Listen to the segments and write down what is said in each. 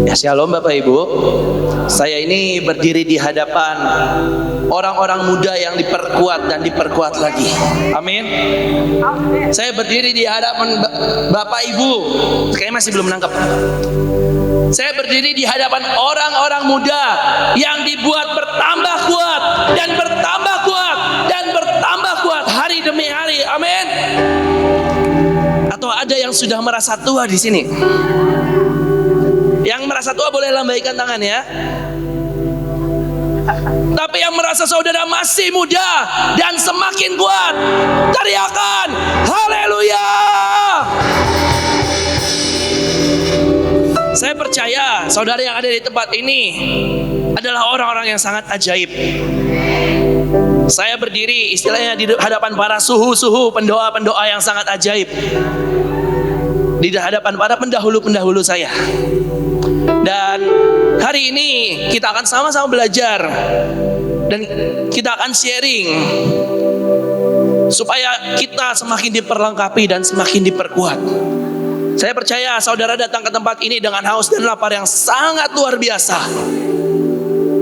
Ya, shalom Bapak Ibu. Saya ini berdiri di hadapan orang-orang muda yang diperkuat dan diperkuat lagi. Amin. Saya berdiri di hadapan Bapak Ibu. Kayaknya masih belum nangkep. Saya berdiri di hadapan orang-orang muda yang dibuat bertambah kuat dan bertambah kuat dan bertambah kuat hari demi hari. Amin. Atau ada yang sudah merasa tua di sini? Yang merasa tua boleh lambaikan tangan ya. Tapi yang merasa saudara masih muda dan semakin kuat, teriakan haleluya. Saya percaya saudara yang ada di tempat ini adalah orang-orang yang sangat ajaib. Saya berdiri istilahnya di hadapan para suhu-suhu, pendoa-pendoa yang sangat ajaib, di hadapan para pendahulu-pendahulu saya. Dan hari ini kita akan sama-sama belajar dan kita akan sharing supaya kita semakin diperlengkapi dan semakin diperkuat. Saya percaya saudara datang ke tempat ini dengan haus dan lapar yang sangat luar biasa.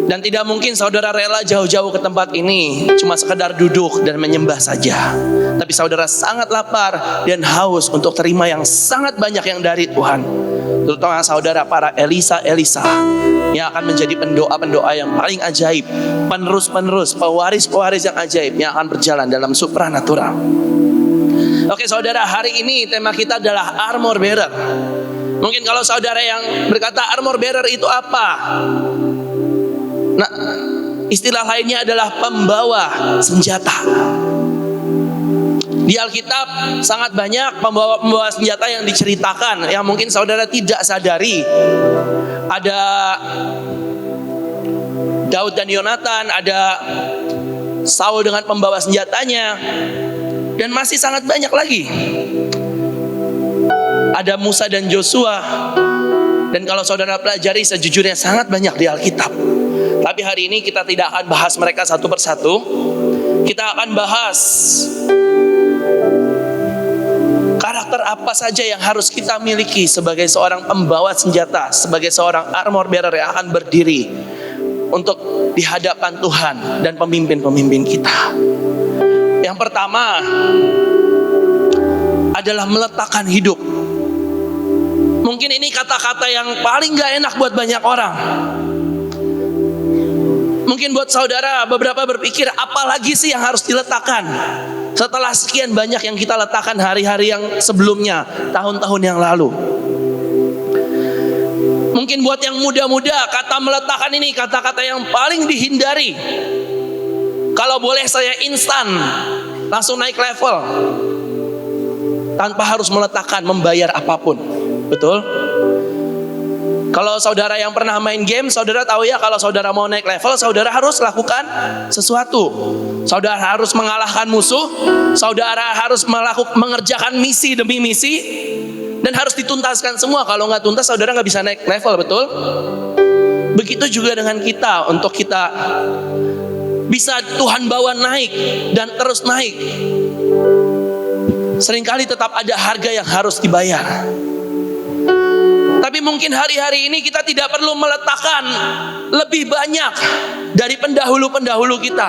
Dan tidak mungkin saudara rela jauh-jauh ke tempat ini cuma sekedar duduk dan menyembah saja. Tapi saudara sangat lapar dan haus untuk terima yang sangat banyak yang dari Tuhan. Terutama saudara para Elisa yang akan menjadi pendoa-pendoa yang paling ajaib, penerus-penerus, pewaris-pewaris yang ajaib yang akan berjalan dalam supranatural. Oke saudara, hari ini tema kita adalah armor bearer. Mungkin kalau saudara yang berkata armor bearer itu apa? Nah, istilah lainnya adalah pembawa senjata. Di Alkitab sangat banyak pembawa senjata yang diceritakan, yang mungkin saudara tidak sadari. Ada Daud dan Yonatan, ada Saul dengan pembawa senjatanya, dan masih sangat banyak lagi. Ada Musa dan Joshua. Dan kalau saudara pelajari, sejujurnya sangat banyak di Alkitab. Tapi hari ini kita tidak akan bahas mereka satu persatu. Kita akan bahas karakter apa saja yang harus kita miliki sebagai seorang pembawa senjata, sebagai seorang armor bearer yang akan berdiri untuk di hadapan Tuhan dan pemimpin-pemimpin kita. Yang pertama adalah meletakkan hidup. Mungkin ini kata-kata yang paling gak enak buat banyak orang. Mungkin buat saudara beberapa berpikir, apalagi sih yang harus diletakkan setelah sekian banyak yang kita letakkan hari-hari yang sebelumnya, tahun-tahun yang lalu. Mungkin buat yang muda-muda, kata meletakkan ini kata-kata yang paling dihindari. Kalau boleh saya instan, langsung naik level tanpa harus meletakkan, membayar apapun. Betul? Kalau saudara yang pernah main game, saudara tahu ya, kalau saudara mau naik level, saudara harus lakukan sesuatu. Saudara harus mengalahkan musuh, saudara harus mengerjakan misi demi misi, dan harus dituntaskan semua. Kalau nggak tuntas, saudara nggak bisa naik level, betul? Begitu juga dengan kita, untuk kita bisa Tuhan bawa naik dan terus naik, seringkali tetap ada harga yang harus dibayar. Tapi mungkin hari-hari ini kita tidak perlu meletakkan lebih banyak dari pendahulu-pendahulu kita.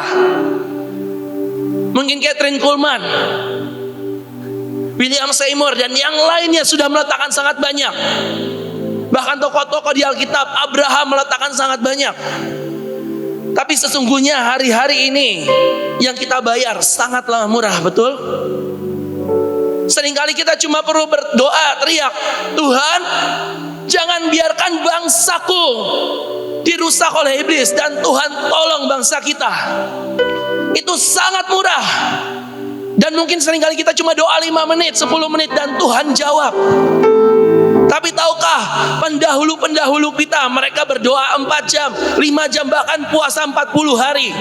Mungkin Kathryn Kuhlman, William Seymour, dan yang lainnya sudah meletakkan sangat banyak. Bahkan tokoh-tokoh di Alkitab, Abraham meletakkan sangat banyak. Tapi sesungguhnya hari-hari ini yang kita bayar sangatlah murah, betul? Seringkali kita cuma perlu berdoa, teriak, Tuhan, jangan biarkan bangsaku dirusak oleh iblis, dan Tuhan tolong bangsa kita. Itu sangat murah. Dan mungkin seringkali kita cuma doa 5 menit, 10 menit, dan Tuhan jawab. Tapi tahukah pendahulu-pendahulu kita, mereka berdoa 4 jam, 5 jam, bahkan puasa 40 hari,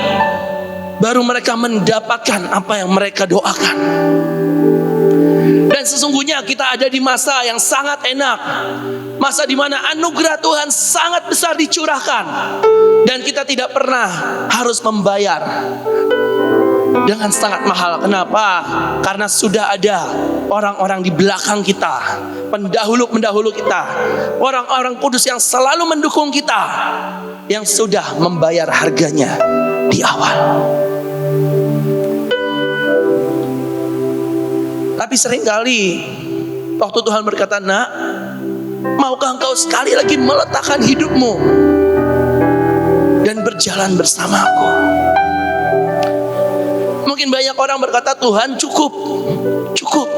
baru mereka mendapatkan apa yang mereka doakan. Dan sesungguhnya kita ada di masa yang sangat enak, masa di mana anugerah Tuhan sangat besar dicurahkan, dan kita tidak pernah harus membayar. dengan sangat mahal. Kenapa? Karena sudah ada orang-orang di belakang kita, pendahulu-pendahulu kita, orang-orang kudus yang selalu mendukung kita, yang sudah membayar harganya di awal. Tapi seringkali waktu Tuhan berkata, "Nak, maukah engkau sekali lagi meletakkan hidupmu dan berjalan bersamaku?" Mungkin banyak orang berkata, "Tuhan, cukup.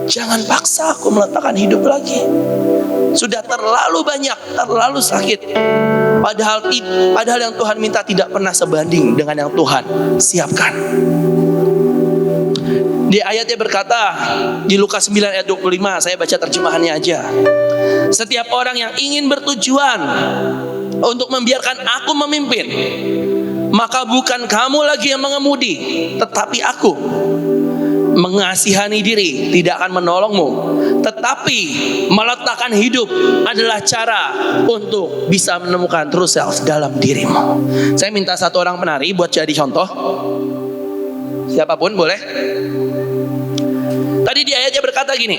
Jangan paksa aku meletakkan hidup lagi. Sudah terlalu banyak, terlalu sakit." Padahal yang Tuhan minta tidak pernah sebanding dengan yang Tuhan siapkan. Di ayatnya berkata, di Lukas 9 ayat 25, saya baca terjemahannya aja. "Setiap orang yang ingin bertujuan untuk membiarkan aku memimpin, maka bukan kamu lagi yang mengemudi, tetapi aku. Mengasihani diri tidak akan menolongmu, tetapi meletakkan hidup adalah cara untuk bisa menemukan true self dalam dirimu." Saya minta satu orang penari buat jadi contoh. Siapapun boleh. Tadi di ayatnya berkata gini,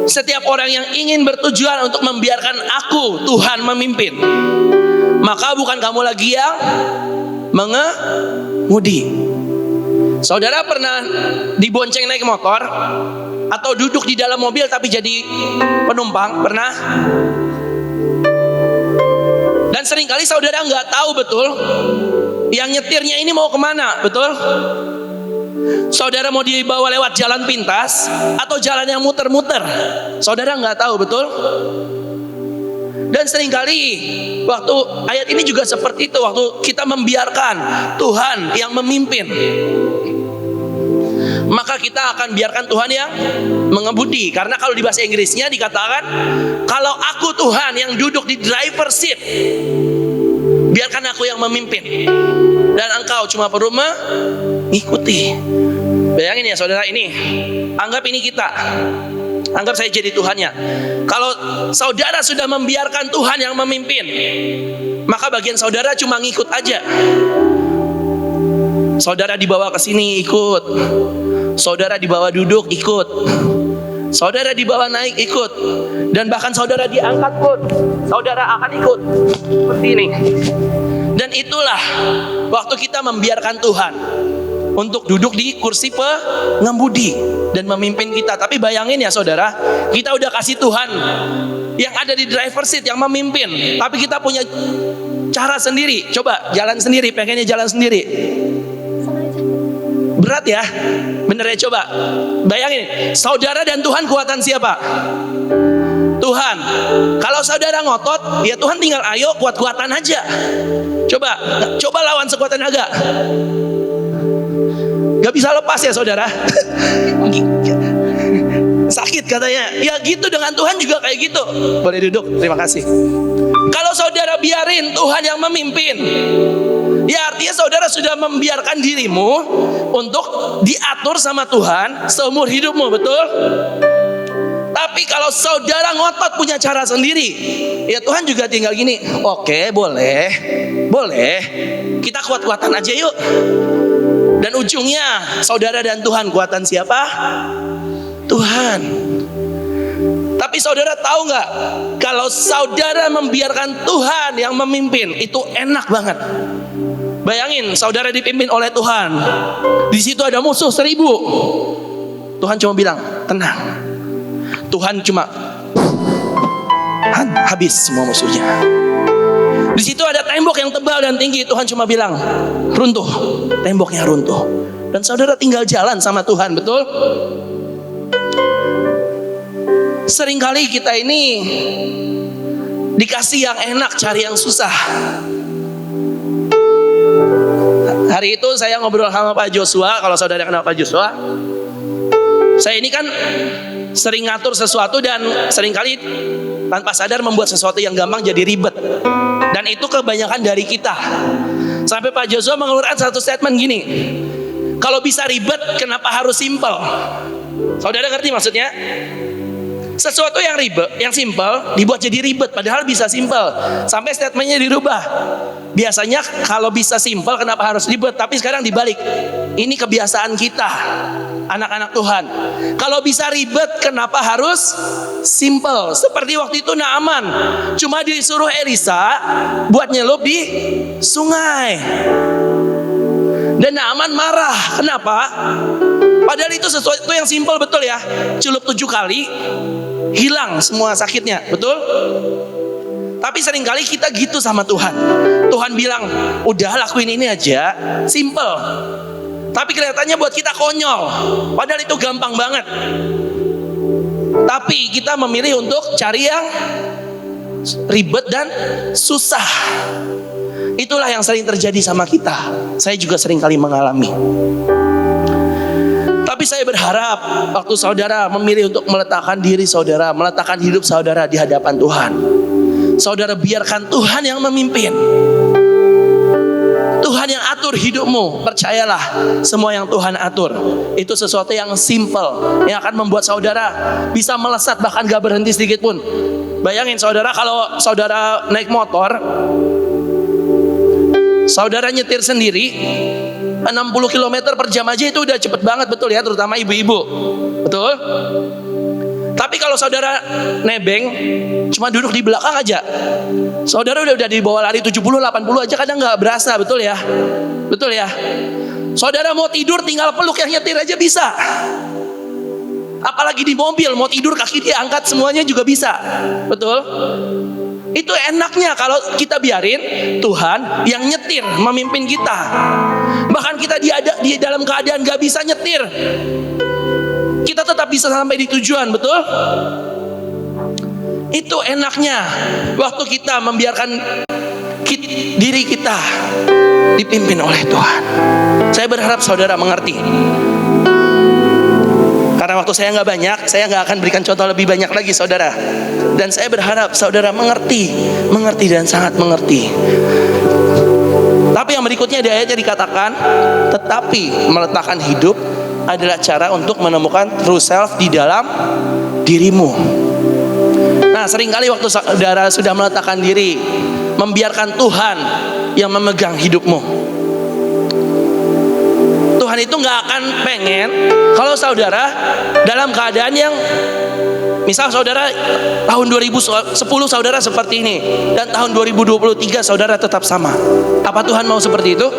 "Setiap orang yang ingin bertujuan untuk membiarkan aku, Tuhan, memimpin, maka bukan kamu lagi yang mengemudi." Saudara pernah dibonceng naik motor atau duduk di dalam mobil tapi jadi penumpang? Pernah? Dan seringkali saudara nggak tahu betul yang nyetirnya ini mau kemana, betul? Saudara mau dibawa lewat jalan pintas atau jalan yang muter-muter, saudara nggak tahu, betul? Dan seringkali waktu ayat ini juga seperti itu, waktu kita membiarkan Tuhan yang memimpin, maka kita akan biarkan Tuhan yang mengemudi. Karena kalau di bahasa Inggrisnya dikatakan, "Kalau aku Tuhan yang duduk di driver seat, biarkan aku yang memimpin, dan engkau cuma perlu mengikuti." Bayangin ya saudara, ini anggap ini kita, anggap saya jadi Tuhannya. Kalau saudara sudah membiarkan Tuhan yang memimpin, maka bagian saudara cuma ngikut aja. Saudara dibawa ke sini ikut, saudara dibawa duduk ikut, saudara dibawa naik ikut, dan bahkan saudara diangkat pun saudara akan ikut seperti ini. Dan itulah waktu kita membiarkan Tuhan untuk duduk di kursi pengemudi dan memimpin kita. Tapi bayangin ya saudara, kita udah kasih Tuhan yang ada di driver seat yang memimpin, tapi kita punya cara sendiri. Coba jalan sendiri, pengennya jalan sendiri. Berat ya, bener ya, coba bayangin, saudara dan Tuhan kuatan siapa? Tuhan. Kalau saudara ngotot, ya Tuhan tinggal ayo kuat-kuatan aja. Coba lawan sekuat tenaga. Gak bisa lepas ya saudara. Sakit katanya. Ya gitu, dengan Tuhan juga kayak gitu. Boleh duduk, terima kasih. Kalau saudara biarin Tuhan yang memimpin, ya artinya saudara sudah membiarkan dirimu untuk diatur sama Tuhan seumur hidupmu, betul? Tapi kalau saudara ngotot punya cara sendiri, ya Tuhan juga tinggal gini, "Oke, boleh, kita kuat-kuatan aja yuk." Dan ujungnya saudara dan Tuhan, kuatan siapa? Tuhan. Tapi saudara tahu nggak, kalau saudara membiarkan Tuhan yang memimpin, itu enak banget. Bayangin saudara dipimpin oleh Tuhan, di situ ada musuh 1000. Tuhan cuma bilang, "Tenang." Tuhan cuma habis semua musuhnya. Di situ ada tembok yang tebal dan tinggi, Tuhan cuma bilang, "Runtuh." Temboknya runtuh. Dan saudara tinggal jalan sama Tuhan, betul? Seringkali kita ini dikasih yang enak, cari yang susah. Hari itu saya ngobrol sama Pak Joshua. Kalau saudara kenal Pak Joshua, saya ini kan sering ngatur sesuatu dan seringkali tanpa sadar membuat sesuatu yang gampang jadi ribet. Dan itu kebanyakan dari kita. Sampai Pak Joshua mengeluarkan satu statement gini, "Kalau bisa ribet, kenapa harus simple?" Saudara ngerti maksudnya? Sesuatu yang ribet, yang simple dibuat jadi ribet, padahal bisa simple. Sampai statementnya dirubah. Biasanya kalau bisa simple kenapa harus ribet? Tapi sekarang dibalik. Ini kebiasaan kita, anak-anak Tuhan. Kalau bisa ribet kenapa harus simple? Seperti waktu itu Naaman cuma disuruh Elisa buat nyelup di sungai. Dan Naaman marah. Kenapa? Padahal itu sesuatu yang simpel, betul ya. Celup 7 kali hilang semua sakitnya, betul? Tapi seringkali kita gitu sama Tuhan. Tuhan bilang, udah lakuin ini aja, simple. Tapi kelihatannya buat kita konyol, padahal itu gampang banget. Tapi kita memilih untuk cari yang ribet dan susah. Itulah yang sering terjadi sama kita. Saya juga sering kali mengalami. Tapi saya berharap waktu saudara memilih untuk meletakkan diri saudara, meletakkan hidup saudara di hadapan Tuhan, saudara biarkan Tuhan yang memimpin. Tuhan yang atur hidupmu. Percayalah, semua yang Tuhan atur itu sesuatu yang simple, yang akan membuat saudara bisa melesat, bahkan gak berhenti sedikit pun. Bayangin saudara, kalau saudara naik motor, saudara nyetir sendiri 60 km per jam aja itu udah cepet banget, betul ya, terutama ibu-ibu, betul? Tapi kalau saudara nebeng, cuma duduk di belakang aja, saudara udah dibawa lari 70-80 aja, kadang gak berasa, betul ya? Betul ya? Saudara mau tidur tinggal peluk yang nyetir aja bisa. Apalagi di mobil, mau tidur kaki diangkat semuanya juga bisa, betul? Itu enaknya kalau kita biarin Tuhan yang nyetir memimpin kita. Bahkan kita di dalam keadaan gak bisa nyetir, kita tetap bisa sampai di tujuan, betul? Itu enaknya waktu kita membiarkan diri kita dipimpin oleh Tuhan. Saya berharap saudara mengerti. Karena waktu saya nggak banyak, saya nggak akan berikan contoh lebih banyak lagi saudara. Dan saya berharap saudara mengerti dan sangat mengerti. Tapi yang berikutnya di ayatnya dikatakan, tetapi meletakkan hidup adalah cara untuk menemukan true self di dalam dirimu. Nah, seringkali waktu saudara sudah meletakkan diri, membiarkan Tuhan yang memegang hidupmu, Tuhan itu gak akan pengen kalau saudara dalam keadaan yang, misal saudara tahun 2010 saudara seperti ini, dan tahun 2023 saudara tetap sama. Apa Tuhan mau seperti itu?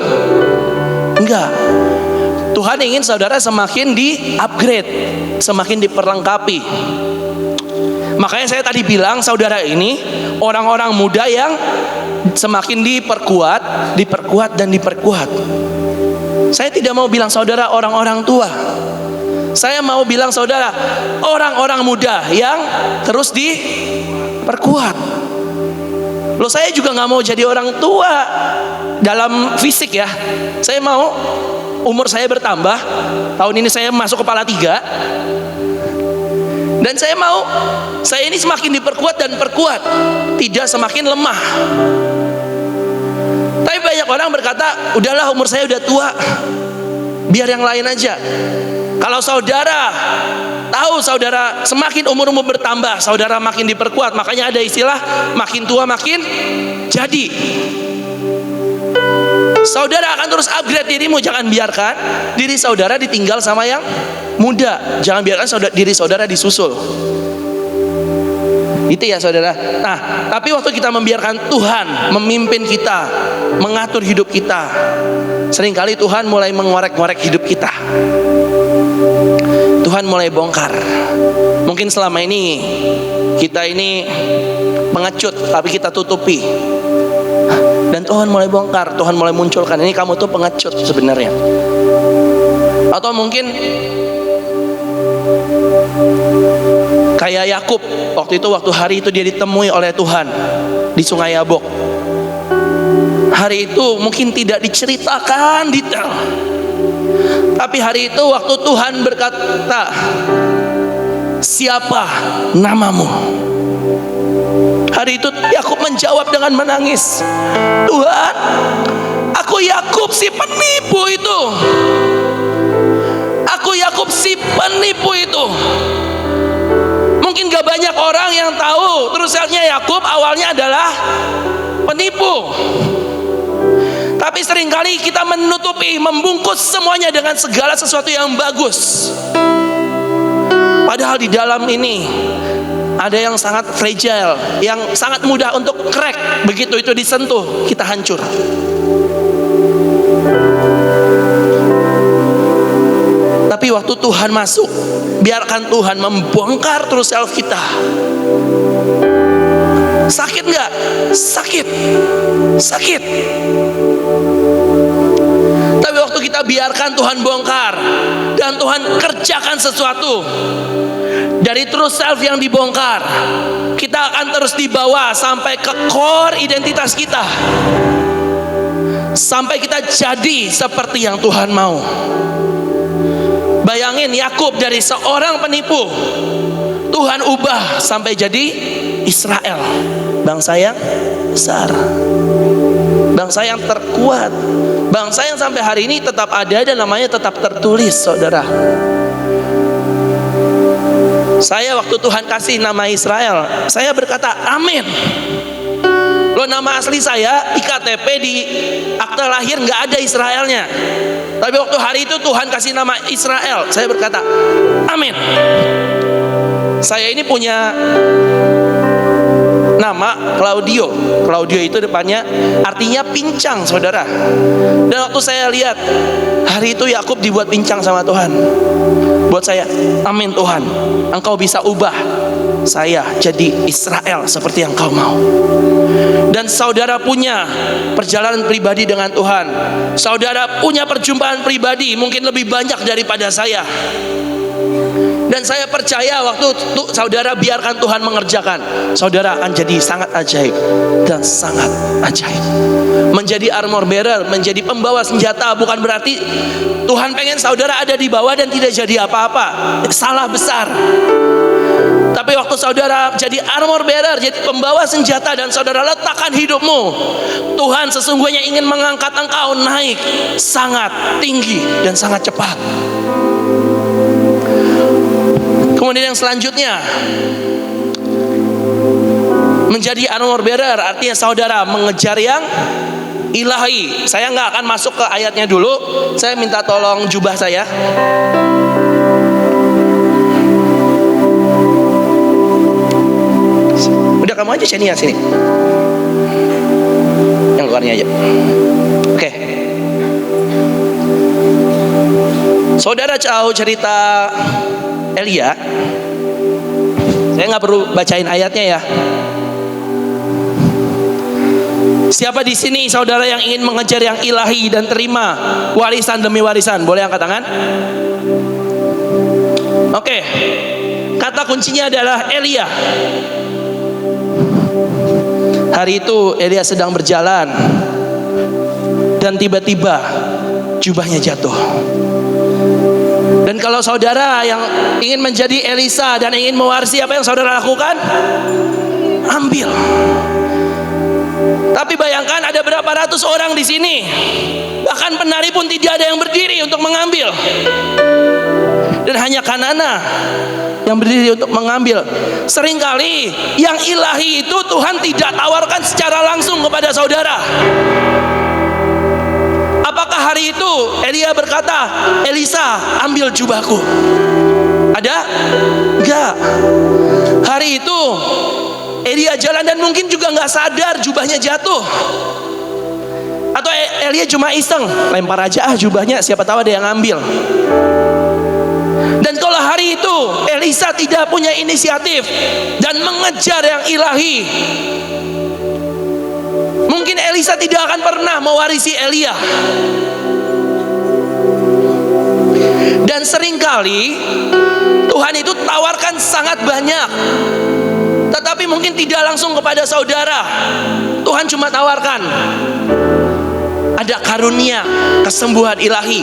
Enggak. Tuhan ingin saudara semakin di-upgrade, semakin diperlengkapi. Makanya saya tadi bilang saudara ini orang-orang muda yang semakin diperkuat dan diperkuat. Saya tidak mau bilang saudara orang-orang tua. Saya mau bilang saudara orang-orang muda yang terus diperkuat. Loh, saya juga gak mau jadi orang tua dalam fisik ya. Saya mau umur saya bertambah. Tahun ini saya masuk kepala 3. Dan saya mau saya ini semakin diperkuat dan perkuat, tidak semakin lemah. Tapi banyak orang berkata, udahlah umur saya udah tua, biar yang lain aja. Kalau saudara tahu saudara semakin umur-umur bertambah, saudara makin diperkuat. Makanya ada istilah makin tua makin jadi. Saudara akan terus upgrade dirimu. Jangan biarkan diri saudara ditinggal sama yang muda. Jangan biarkan diri saudara disusul. Itu ya saudara. Nah, tapi waktu kita membiarkan Tuhan memimpin kita, mengatur hidup kita, seringkali Tuhan mulai mengorek-ngorek hidup kita. Tuhan mulai bongkar. Mungkin selama ini kita ini pengecut, tapi kita tutupi. Dan Tuhan mulai bongkar, Tuhan mulai munculkan, ini kamu tuh pengecut sebenarnya. Atau mungkin kayak Yakub, waktu hari itu dia ditemui oleh Tuhan di Sungai Yabok. Hari itu mungkin tidak diceritakan detail, tapi hari itu waktu Tuhan berkata, siapa namamu? Hari itu Yakub menjawab dengan menangis, Tuhan, aku Yakub si penipu itu. Aku Yakub si penipu itu. Mungkin gak banyak orang yang tahu true self-nya Yakub awalnya adalah penipu. Tapi seringkali kita menutupi, membungkus semuanya dengan segala sesuatu yang bagus. Padahal di dalam ini ada yang sangat fragile, yang sangat mudah untuk crack. Begitu itu disentuh, kita hancur. Tapi waktu Tuhan masuk, biarkan Tuhan membongkar true self kita. Sakit nggak? Sakit. Sakit. Tapi waktu kita biarkan Tuhan bongkar dan Tuhan kerjakan sesuatu, dari true self yang dibongkar, kita akan terus dibawa sampai ke core identitas kita, sampai kita jadi seperti yang Tuhan mau. Bayangin Yakub dari seorang penipu, Tuhan ubah sampai jadi Israel, bangsa yang besar, bangsa yang terkuat, bangsa yang sampai hari ini tetap ada dan namanya tetap tertulis, saudara. Saya waktu Tuhan kasih nama Israel, saya berkata amin. Loh, nama asli saya IKTP di akta lahir nggak ada Israelnya. Tapi waktu hari itu Tuhan kasih nama Israel, saya berkata amin. Saya ini punya nama Claudio. Claudio itu depannya artinya pincang, saudara. Dan waktu saya lihat hari itu Yakub dibuat pincang sama Tuhan, buat saya, amin Tuhan, Engkau bisa ubah saya jadi Israel seperti yang Kau mau. Dan saudara punya perjalanan pribadi dengan Tuhan. Saudara punya perjumpaan pribadi mungkin lebih banyak daripada saya. Dan saya percaya waktu saudara biarkan Tuhan mengerjakan, saudara akan jadi sangat ajaib dan sangat ajaib. Menjadi armor bearer, menjadi pembawa senjata bukan berarti Tuhan pengen saudara ada di bawah dan tidak jadi apa-apa. Salah besar. Tapi waktu saudara jadi armor bearer, jadi pembawa senjata dan saudara letakkan hidupmu, Tuhan sesungguhnya ingin mengangkat engkau naik sangat tinggi dan sangat cepat. Kemudian yang selanjutnya, menjadi armor bearer artinya saudara mengejar yang ilahi. Saya nggak akan masuk ke ayatnya dulu. Saya minta tolong jubah saya. Udah, kamu aja sini ya, sini. Yang luarnya aja. Oke. Saudara tahu cerita Elia? Saya nggak perlu bacain ayatnya ya. Siapa di sini saudara yang ingin mengejar yang ilahi dan terima warisan demi warisan? Boleh angkat tangan? Oke. Kata kuncinya adalah Elia. Hari itu Elia sedang berjalan dan tiba-tiba jubahnya jatuh. Dan kalau saudara yang ingin menjadi Elisa dan ingin mewarisi apa yang saudara lakukan, ambil. Tapi bayangkan ada berapa ratus orang di sini, bahkan penari pun tidak ada yang berdiri untuk mengambil. Dan hanya Kanana yang berdiri untuk mengambil. Seringkali yang ilahi itu Tuhan tidak tawarkan secara langsung kepada saudara. Apakah hari itu Elia berkata, Elisa ambil jubahku? Ada? Enggak. Hari itu Elia jalan dan mungkin juga nggak sadar jubahnya jatuh. Atau Elia cuma iseng, lempar aja jubahnya, siapa tahu ada yang ambil. Dan kalau hari itu Elisa tidak punya inisiatif dan mengejar yang ilahi, mungkin Elisa tidak akan pernah mewarisi Elia. Dan seringkali Tuhan itu tawarkan sangat banyak, tetapi mungkin tidak langsung kepada saudara. Tuhan cuma tawarkan ada karunia kesembuhan ilahi.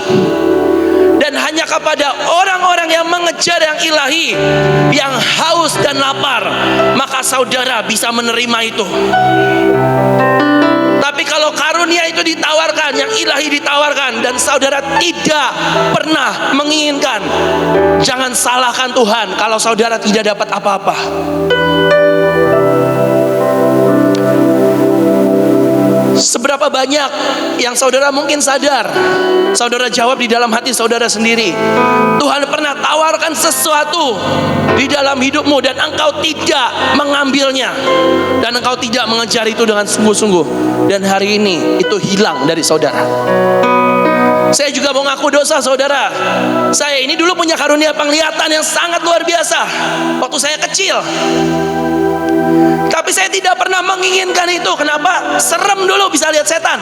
Dan hanya kepada orang-orang yang mengejar yang ilahi, yang haus dan lapar, maka saudara bisa menerima itu. Tapi kalau karunia karunia itu ditawarkan, yang ilahi ditawarkan, dan saudara tidak pernah menginginkan, jangan salahkan Tuhan kalau saudara tidak dapat apa-apa. Seberapa banyak yang saudara mungkin sadar, saudara jawab di dalam hati saudara sendiri, Tuhan pernah tawarkan sesuatu di dalam hidupmu dan engkau tidak mengambilnya, dan engkau tidak mengejar itu dengan sungguh-sungguh, dan hari ini itu hilang dari saudara. Saya juga mau ngaku dosa, saudara. Saya ini dulu punya karunia penglihatan yang sangat luar biasa waktu saya kecil. Tapi saya tidak pernah menginginkan itu. Kenapa? Serem dulu, bisa lihat setan.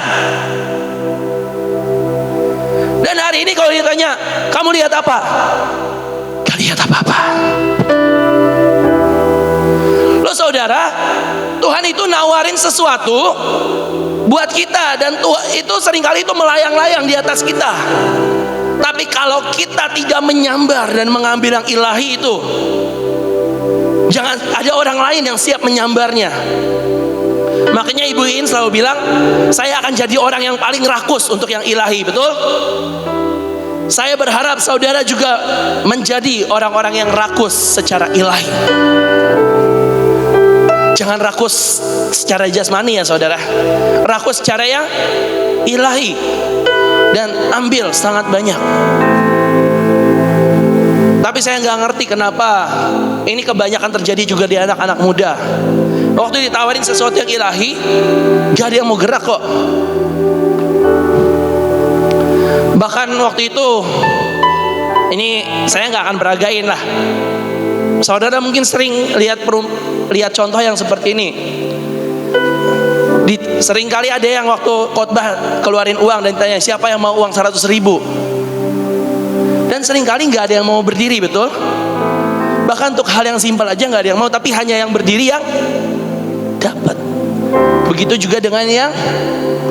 Dan hari ini kalau ditanya, kamu lihat apa? Gak lihat apa-apa. Loh saudara, Tuhan itu nawarin sesuatu buat kita, dan Tuhan itu seringkali itu melayang-layang di atas kita. Tapi kalau kita tidak menyambar dan mengambil yang ilahi itu, jangan ada orang lain yang siap menyambarnya. Makanya Ibu Iin selalu bilang, saya akan jadi orang yang paling rakus untuk yang ilahi, betul? Saya berharap saudara juga menjadi orang-orang yang rakus secara ilahi. Jangan rakus secara jasmani ya saudara, rakus secara yang ilahi, dan ambil sangat banyak. Tapi saya nggak ngerti kenapa ini kebanyakan terjadi juga di anak-anak muda. Waktu ditawarin sesuatu yang ilahi, gak ada yang mau gerak kok. Bahkan waktu itu, ini saya nggak akan beragain lah. Saudara mungkin sering lihat contoh yang seperti ini. Seringkali ada yang waktu khotbah keluarin uang dan ditanya, siapa yang mau uang 100 ribu? Dan seringkali nggak ada yang mau berdiri, betul? Bahkan untuk hal yang simpel aja nggak ada yang mau, tapi hanya yang berdiri yang dapat. Begitu juga dengan yang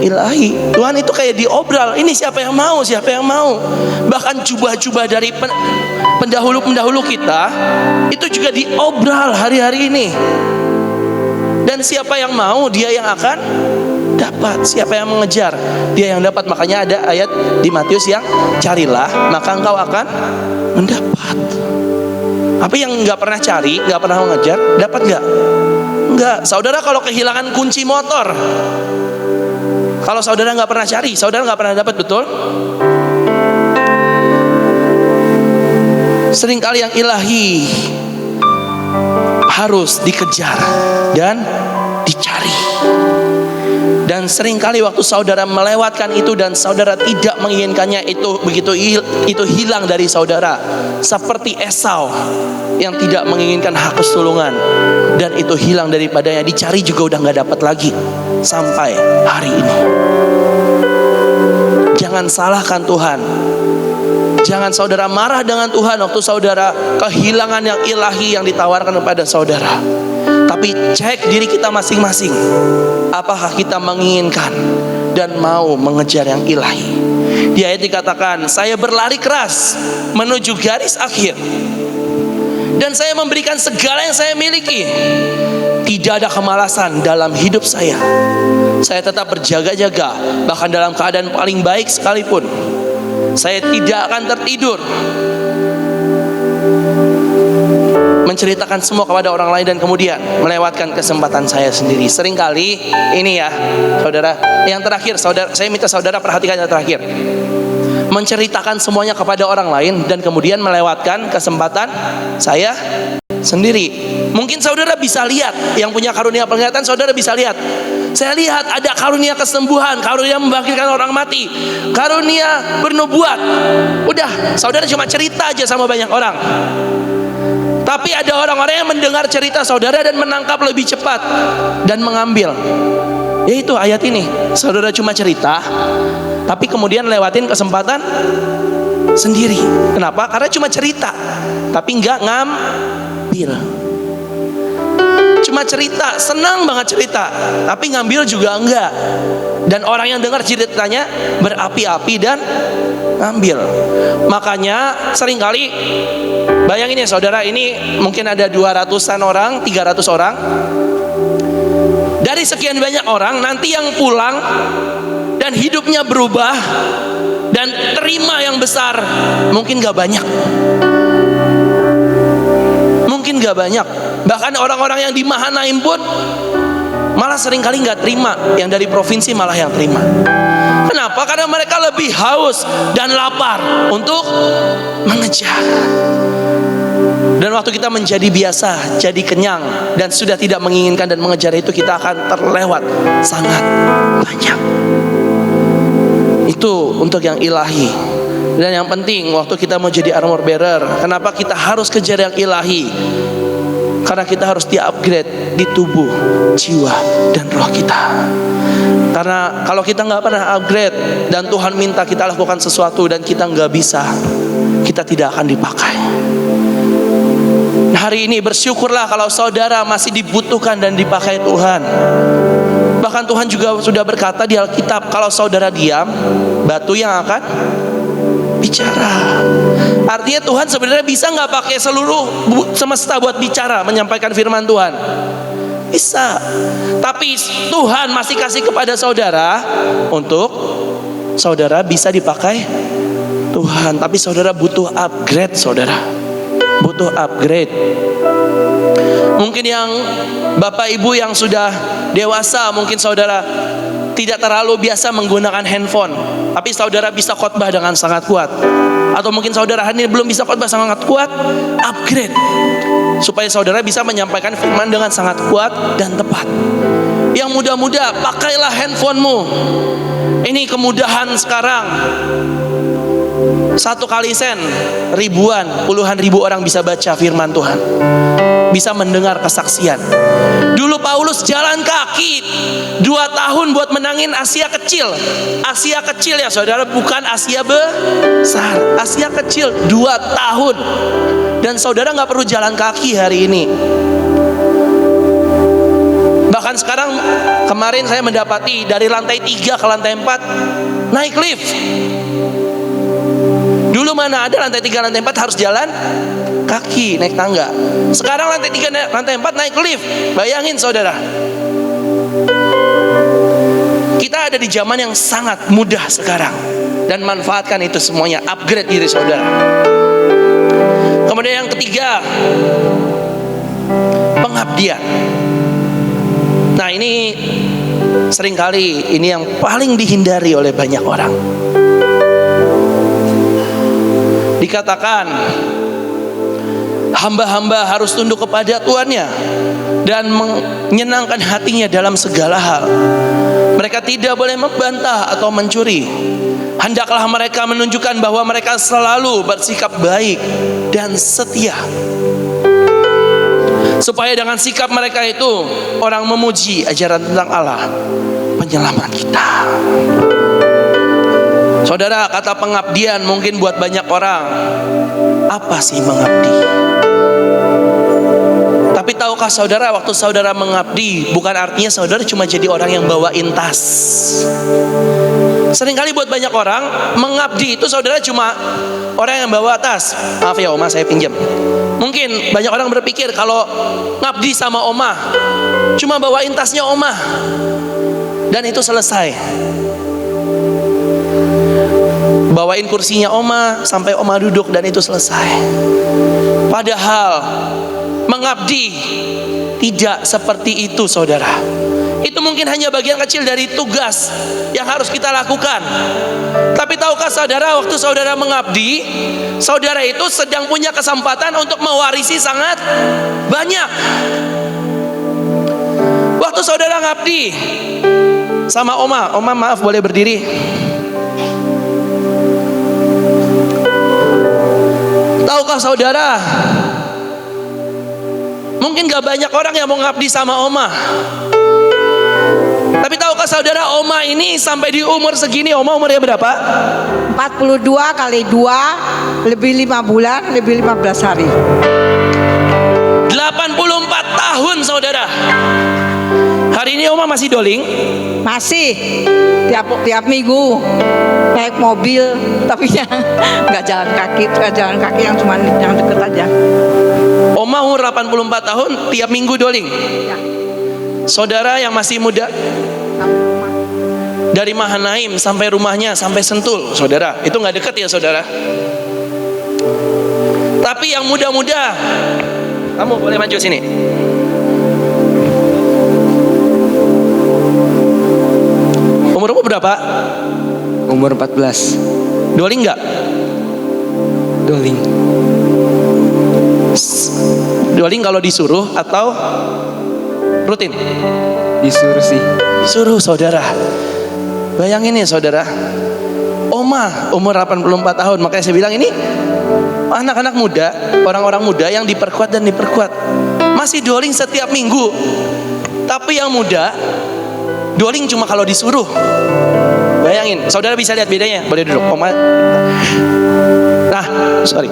ilahi. Tuhan itu kayak diobral, ini siapa yang mau, siapa yang mau. Bahkan jubah-jubah dari pendahulu-pendahulu kita itu juga diobral hari-hari ini. Dan siapa yang mau, dia yang akan dapat. Siapa yang mengejar, dia yang dapat. Makanya ada ayat di Matius yang carilah maka engkau akan mendapat. Apa yang nggak pernah cari, nggak pernah mengejar, dapat nggak? Nggak. Saudara kalau kehilangan kunci motor, kalau saudara nggak pernah cari, saudara nggak pernah dapat, betul? Seringkali yang ilahi harus dikejar dan dicari. Dan seringkali waktu saudara melewatkan itu dan saudara tidak menginginkannya, itu hilang dari saudara. Seperti Esau yang tidak menginginkan hak kesulungan, dan itu hilang daripadanya. Dicari juga udah gak dapat lagi sampai hari ini. Jangan salahkan Tuhan. Jangan saudara marah dengan Tuhan waktu saudara kehilangan yang ilahi yang ditawarkan kepada saudara. Tapi cek diri kita masing-masing. Apakah kita menginginkan dan mau mengejar yang ilahi? Di ayat dikatakan, saya berlari keras menuju garis akhir, dan saya memberikan segala yang saya miliki. Tidak ada kemalasan dalam hidup saya. Saya tetap berjaga-jaga, bahkan dalam keadaan paling baik sekalipun. Saya tidak akan tertidur, menceritakan semua kepada orang lain dan kemudian melewatkan kesempatan saya sendiri. Seringkali ini ya saudara, yang terakhir saudara, saya minta saudara perhatikan yang terakhir. Menceritakan semuanya kepada orang lain dan kemudian melewatkan kesempatan saya sendiri. Mungkin saudara bisa lihat, yang punya karunia penglihatan, saudara bisa lihat, saya lihat ada karunia kesembuhan, karunia membangkitkan orang mati, karunia bernubuat. Udah, saudara cuma cerita aja sama banyak orang. Tapi ada orang-orang yang mendengar cerita saudara dan menangkap lebih cepat dan mengambil. Yaitu ayat ini. Saudara cuma cerita, tapi kemudian lewatin kesempatan sendiri. Kenapa? Karena cuma cerita, tapi enggak ngambil. Cuma cerita, senang banget cerita, tapi ngambil juga enggak. Dan orang yang dengar ceritanya berapi-api dan ngambil. Makanya seringkali, bayangin ya saudara, ini mungkin ada 200-an orang, 300 orang. Dari sekian banyak orang, nanti yang pulang dan hidupnya berubah dan terima yang besar, mungkin gak banyak. Mungkin gak banyak. Bahkan orang-orang yang di Mahanaim pun malah seringkali gak terima. Yang dari provinsi malah yang terima. Kenapa? Karena mereka lebih haus dan lapar untuk mengejar. Dan waktu kita menjadi biasa, jadi kenyang, dan sudah tidak menginginkan dan mengejar itu, kita akan terlewat sangat banyak. Itu untuk yang ilahi. Dan yang penting waktu kita mau jadi armor bearer, kenapa kita harus kejar yang ilahi? Karena kita harus di-upgrade di tubuh, jiwa, dan roh kita. Karena kalau kita gak pernah upgrade dan Tuhan minta kita lakukan sesuatu dan kita gak bisa, kita tidak akan dipakai. Nah, hari ini bersyukurlah kalau saudara masih dibutuhkan dan dipakai Tuhan. Bahkan Tuhan juga sudah berkata di Alkitab, kalau saudara diam, batu yang akan bicara. Artinya Tuhan sebenarnya bisa gak pakai seluruh semesta buat bicara, menyampaikan firman Tuhan? Bisa. Tapi Tuhan masih kasih kepada saudara untuk saudara bisa dipakai Tuhan. Tapi saudara butuh upgrade, saudara. Butuh upgrade. Mungkin yang bapak ibu yang sudah dewasa, mungkin saudara tidak terlalu biasa menggunakan handphone, tapi saudara bisa khotbah dengan sangat kuat. Atau mungkin saudara hari ini belum bisa khotbah sangat kuat, upgrade supaya saudara bisa menyampaikan firman dengan sangat kuat dan tepat. Yang muda-muda, pakailah handphonemu. Ini kemudahan sekarang. 1 kali send, ribuan, puluhan ribu orang bisa baca firman Tuhan, bisa mendengar kesaksian. Dulu Paulus jalan kaki 2 tahun buat menangin Asia kecil. Asia kecil ya saudara, bukan Asia besar. Asia kecil 2 tahun. Dan saudara gak perlu jalan kaki hari ini. Bahkan sekarang, kemarin saya mendapati dari lantai 3 ke lantai 4 naik lift. Dulu mana ada lantai 3, lantai 4 harus jalan kaki, naik tangga. Sekarang lantai 3, lantai 4 naik lift. Bayangin saudara. Kita ada di zaman yang sangat mudah sekarang. Dan manfaatkan itu semuanya. Upgrade diri saudara. Kemudian yang ketiga, pengabdian. Nah ini seringkali ini yang paling dihindari oleh banyak orang. Dikatakan hamba-hamba harus tunduk kepada tuannya dan menyenangkan hatinya dalam segala hal. Mereka tidak boleh membantah atau mencuri. Hendaklah mereka menunjukkan bahwa mereka selalu bersikap baik dan setia, supaya dengan sikap mereka itu orang memuji ajaran tentang Allah penyelamat kita. Saudara, kata pengabdian mungkin buat banyak orang, apa sih mengabdi? Tapi tahukah saudara, waktu saudara mengabdi bukan artinya saudara cuma jadi orang yang bawain tas. Seringkali buat banyak orang, mengabdi itu saudara cuma orang yang bawa tas. Maaf ya Oma, saya pinjam. Mungkin banyak orang berpikir kalau ngabdi sama Oma cuma bawain tasnya Oma dan itu selesai. Bawain kursinya Oma sampai Oma duduk dan itu selesai. Padahal mengabdi tidak seperti itu saudara. Itu mungkin hanya bagian kecil dari tugas yang harus kita lakukan. Tapi tahukah saudara, waktu saudara mengabdi, saudara itu sedang punya kesempatan untuk mewarisi sangat banyak. Waktu saudara ngabdi sama Oma maaf boleh berdiri. Tahukah saudara, mungkin gak banyak orang yang mau ngabdi sama Oma. Tapi tahukah saudara, Oma ini sampai di umur segini, Oma umurnya berapa? 42 kali 2 lebih 5 bulan, lebih 15 hari. 84 tahun saudara. Hari ini Oma masih doling? Masih tiap minggu naik mobil, tapi nggak jalan kaki yang cuma yang deket aja. Oma umur 84 tahun tiap minggu doling. Ya. Saudara yang masih muda Dari Mahanaim sampai rumahnya sampai Sentul, saudara. Itu nggak dekat ya, saudara. Tapi yang muda-muda, kamu boleh maju sini. Umurmu berapa? Umur 14. Doling nggak? Doling. Doling kalau disuruh atau rutin? Disuruh sih. Disuruh, saudara. Bayangin ya, saudara. Oma umur 84 tahun. Makanya saya bilang ini anak-anak muda, orang-orang muda yang diperkuat dan diperkuat. Masih doling setiap minggu. Tapi yang muda doling cuma kalau disuruh. Bayangin, saudara bisa lihat bedanya. Boleh duduk, Oma. Nah, sorry.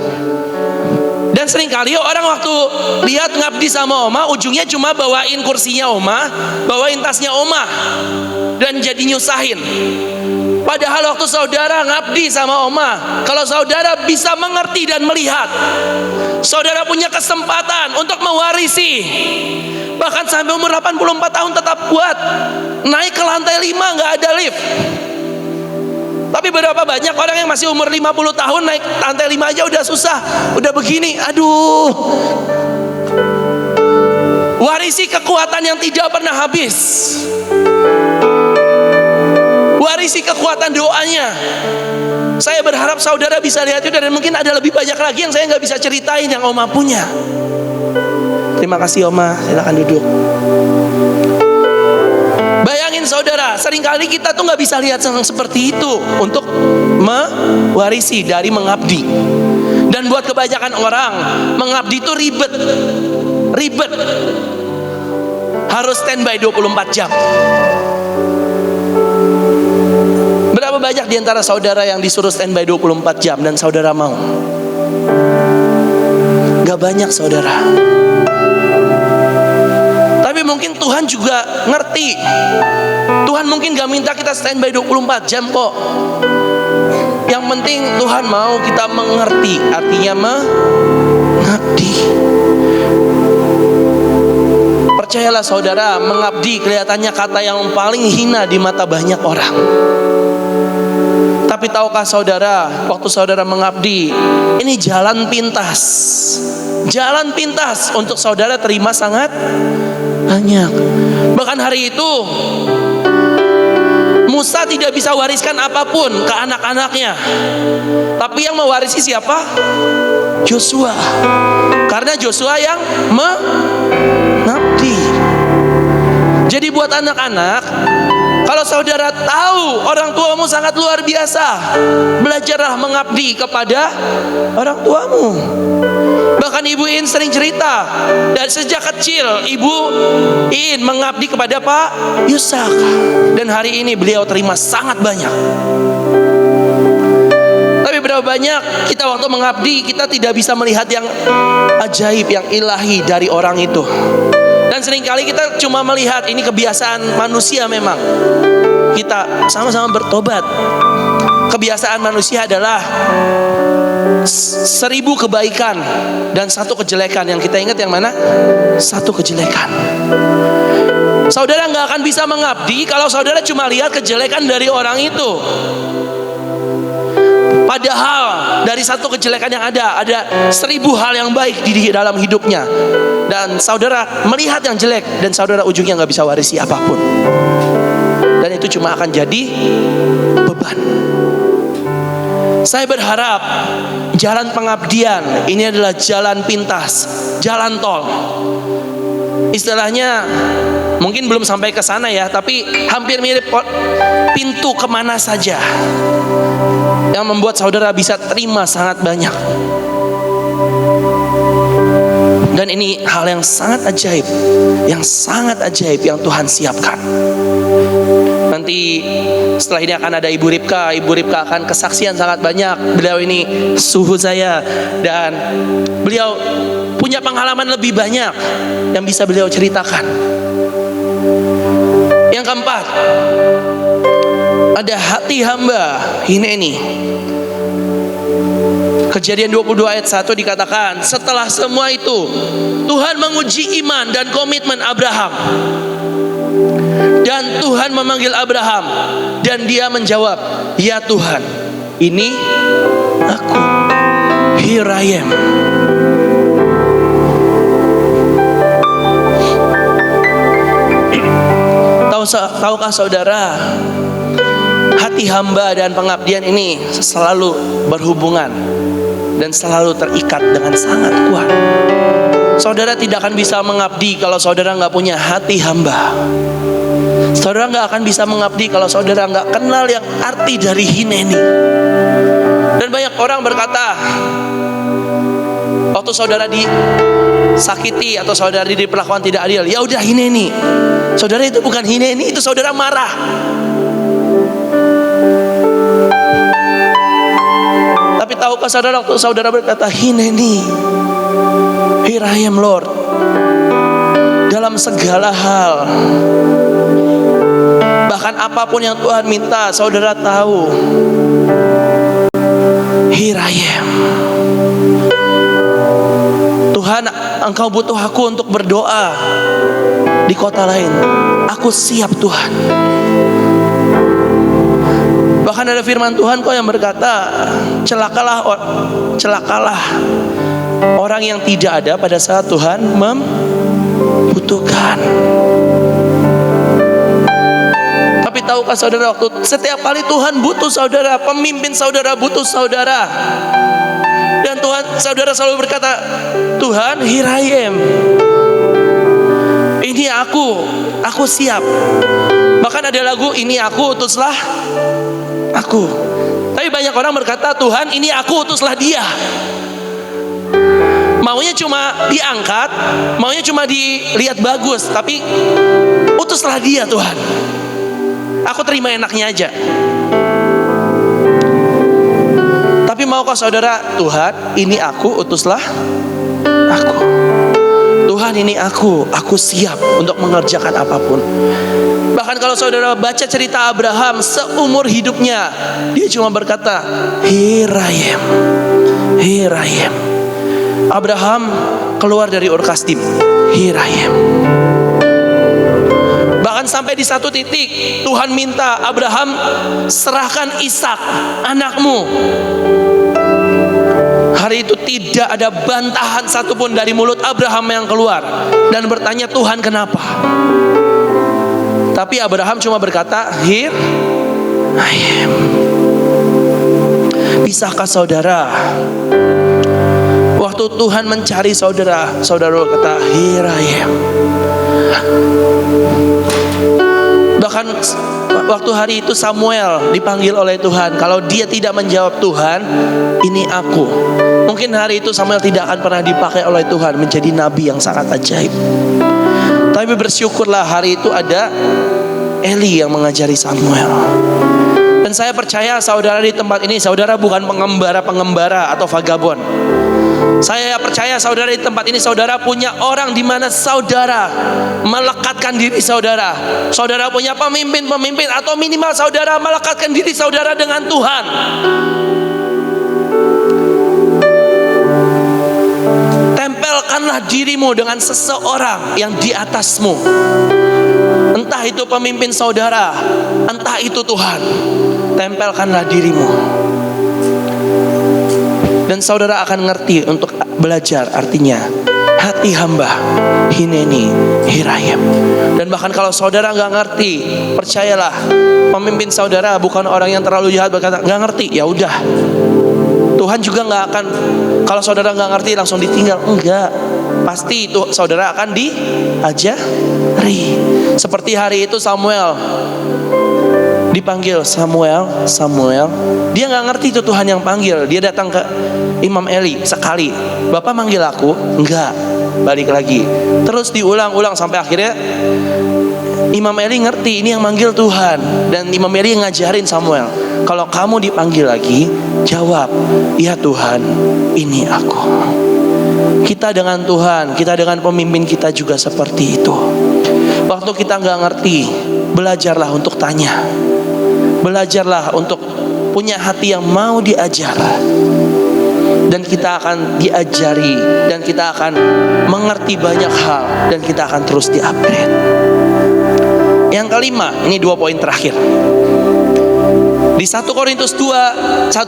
Dan seringkali orang waktu lihat ngabdi sama Oma, ujungnya cuma bawain kursinya Oma, bawain tasnya Oma, dan jadi nyusahin. Padahal waktu saudara ngabdi sama Oma, kalau saudara bisa mengerti dan melihat, saudara punya kesempatan untuk mewarisi. Bahkan sampai umur 84 tahun tetap kuat. Naik ke lantai 5 gak ada lift. Tapi berapa banyak orang yang masih umur 50 tahun naik lantai 5 aja udah susah, udah begini, aduh. Warisi kekuatan yang tidak pernah habis. Warisi kekuatan doanya. Saya berharap saudara bisa lihat itu, dan mungkin ada lebih banyak lagi yang saya nggak bisa ceritain yang Oma punya. Terima kasih Oma, silakan duduk. Bayangin saudara, seringkali kita tuh nggak bisa lihat yang seperti itu untuk mewarisi dari mengabdi. Dan buat kebanyakan orang, mengabdi itu ribet. Harus standby 24 jam. Berapa banyak di antara saudara yang disuruh standby 24 jam dan saudara mau? Gak banyak, saudara. Tapi mungkin Tuhan juga ngerti. Tuhan mungkin gak minta kita standby 24 jam kok. Yang penting Tuhan mau kita mengerti, artinya mengabdi. Percayalah saudara, mengabdi kelihatannya kata yang paling hina di mata banyak orang. Tapi tahukah saudara, waktu saudara mengabdi, ini jalan pintas. Jalan pintas untuk saudara terima sangat banyak. Bahkan hari itu Musa tidak bisa wariskan apapun ke anak-anaknya. Tapi yang mewarisi siapa? Joshua. Karena Joshua yang mengabdi. Jadi buat anak-anak, kalau saudara tahu orang tuamu sangat luar biasa, belajarlah mengabdi kepada orang tuamu. Bahkan Ibu In sering cerita, dari sejak kecil Ibu In mengabdi kepada Pak Yusak, dan hari ini beliau terima sangat banyak. Tapi berapa banyak kita waktu mengabdi, kita tidak bisa melihat yang ajaib, yang ilahi dari orang itu. Dan seringkali kita cuma melihat ini kebiasaan manusia. Memang kita sama-sama bertobat. Kebiasaan manusia adalah 1000 kebaikan dan 1 kejelekan. Yang kita ingat yang mana? 1 kejelekan. Saudara gak akan bisa mengabdi kalau saudara cuma lihat kejelekan dari orang itu. Padahal dari 1 kejelekan yang ada 1000 hal yang baik di dalam hidupnya. Dan saudara melihat yang jelek, dan saudara ujungnya gak bisa warisi apapun. Dan itu cuma akan jadi beban. Saya berharap jalan pengabdian ini adalah jalan pintas, jalan tol. Istilahnya mungkin belum sampai ke sana ya, tapi hampir mirip pintu kemana saja, yang membuat saudara bisa terima sangat banyak. Dan ini hal yang sangat ajaib, yang sangat ajaib yang Tuhan siapkan. Nanti setelah ini akan ada Ibu Ripka. Ibu Ripka akan kesaksian sangat banyak. Beliau ini suhu saya, dan beliau punya pengalaman lebih banyak yang bisa beliau ceritakan. Yang keempat, ada hati hamba Hineni. Kejadian 22 ayat 1 dikatakan, setelah semua itu Tuhan menguji iman dan komitmen Abraham. Dan Tuhan memanggil Abraham Dan dia menjawab, "Ya Tuhan, ini aku. Here I am." Tahukah saudara, hati hamba dan pengabdian ini selalu berhubungan dan selalu terikat dengan sangat kuat. Saudara tidak akan bisa mengabdi kalau saudara nggak punya hati hamba. Saudara nggak akan bisa mengabdi kalau saudara nggak kenal yang arti dari hineni. Dan banyak orang berkata, waktu saudara disakiti atau saudara diperlakukan tidak adil, ya udah hineni. Saudara, itu bukan hineni, itu saudara marah. Tapi tahukah saudara, waktu saudara berkata hineni, here I am Lord, dalam segala hal, bahkan apapun yang Tuhan minta, saudara tahu, here I am. Tuhan, Engkau butuh aku untuk berdoa di kota lain, aku siap Tuhan. Bahkan ada firman Tuhan kok yang berkata, celakalah orang yang tidak ada pada saat Tuhan membutuhkan. Tapi tahukah saudara, waktu setiap kali Tuhan butuh saudara, pemimpin saudara butuh saudara, dan Tuhan, saudara selalu berkata, Tuhan, here I am. Ini aku siap. Bahkan ada lagu, ini aku, utuslah aku. Tapi banyak orang berkata, Tuhan, ini aku, utuslah dia. Maunya cuma diangkat, maunya cuma dilihat bagus, tapi utuslah dia Tuhan. Aku terima enaknya aja. Tapi maukah saudara, Tuhan, ini aku, utuslah aku. Tuhan, ini aku siap untuk mengerjakan apapun. Bahkan kalau saudara baca cerita Abraham, seumur hidupnya dia cuma berkata, here I am, here I am. Abraham keluar dari Ur Kasdim, here I am. Bahkan sampai di satu titik Tuhan minta Abraham, serahkan Ishak, anakmu. Hari itu tidak ada bantahan satupun dari mulut Abraham yang keluar dan bertanya, Tuhan kenapa? Tapi Abraham cuma berkata, here I am. Bisakah saudara, waktu Tuhan mencari saudara, saudara berkata, here I am. Bahkan waktu hari itu Samuel dipanggil oleh Tuhan, kalau dia tidak menjawab Tuhan, ini aku. Mungkin hari itu Samuel tidak akan pernah dipakai oleh Tuhan menjadi nabi yang sangat ajaib. Tapi bersyukurlah hari itu ada Eli yang mengajari Samuel. Dan saya percaya saudara di tempat ini, saudara bukan pengembara atau vagabond. Saya percaya saudara di tempat ini, saudara punya orang di mana saudara melekatkan diri saudara. Saudara punya pemimpin atau minimal saudara melekatkan diri saudara dengan Tuhan. Tempelkanlah dirimu dengan seseorang yang di atasmu. Entah itu pemimpin saudara, entah itu Tuhan. Tempelkanlah dirimu. Dan saudara akan ngerti untuk belajar artinya hati hamba, hineni, here I am. Dan bahkan kalau saudara gak ngerti, percayalah, pemimpin saudara bukan orang yang terlalu jahat berkata gak ngerti, ya udah. Tuhan juga gak akan, kalau saudara gak ngerti langsung ditinggal, enggak. Pasti itu saudara akan diajari. Seperti hari itu Samuel dipanggil, Samuel. Dia nggak ngerti itu Tuhan yang panggil. Dia datang ke Imam Eli sekali, Bapak manggil aku? Enggak. Balik lagi. Terus diulang-ulang sampai akhirnya Imam Eli ngerti ini yang manggil Tuhan. Dan Imam Eli ngajarin Samuel, kalau kamu dipanggil lagi, jawab, ya Tuhan, ini aku. Kita dengan Tuhan, kita dengan pemimpin kita juga seperti itu. Waktu kita nggak ngerti, belajarlah untuk tanya. Belajarlah untuk punya hati yang mau diajar. Dan kita akan diajari, dan kita akan mengerti banyak hal, dan kita akan terus di-upgrade. Yang kelima, ini 2 poin terakhir. Di 1